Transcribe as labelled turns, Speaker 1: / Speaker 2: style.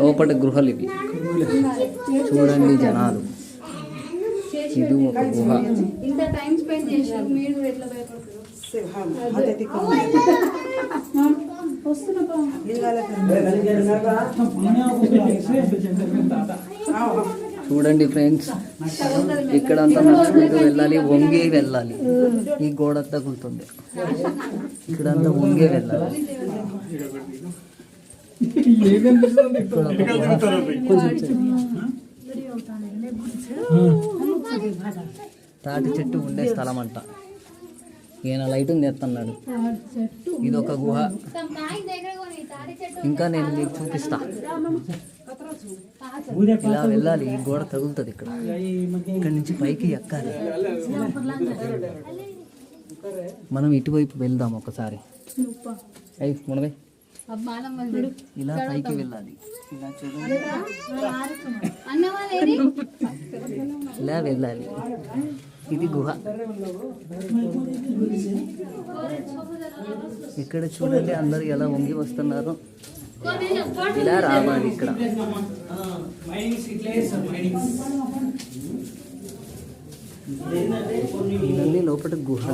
Speaker 1: లోపల గృహలు ఇవి చూడండి జనాలు. ఇది ఒక గుహ.
Speaker 2: ఇంత టైం స్పెండ్ చేసి మీరు ఎట్లా భయపడతారు?
Speaker 1: చూడండి ఫ్రెండ్స్, ఇక్కడంతా నడుచుకుంటూ వెళ్ళాలి, వంగే వెళ్ళాలి. ఈ గోడ తగులుతుంది, ఇక్కడంతా వంగే వెళ్ళాలి. తాటి చెట్టు ఉండే స్థలం అంట. ఈయన లైట్ తెస్తున్నాడు. ఇది ఒక గుహ. ఇంకా నేను మీకు చూపిస్తా. ఇలా వెళ్ళాలి, ఈ గోడ తగులుతుంది. ఇక్కడ నుంచి పైకి ఎక్కాలి. మనం ఇటువైపు వెళ్దాం ఒకసారి. మునవై ఇలా పైకి వెళ్ళాలి. ఇలా చూడండి, ఇలా వెళ్ళాలి. ఇది గుహ. ఇక్కడ చూడండి అందరు ఎలా వంగి వస్తున్నారు. ఇలా రావాలి. ఇక్కడ ఇవన్నీ లోపల గుహ.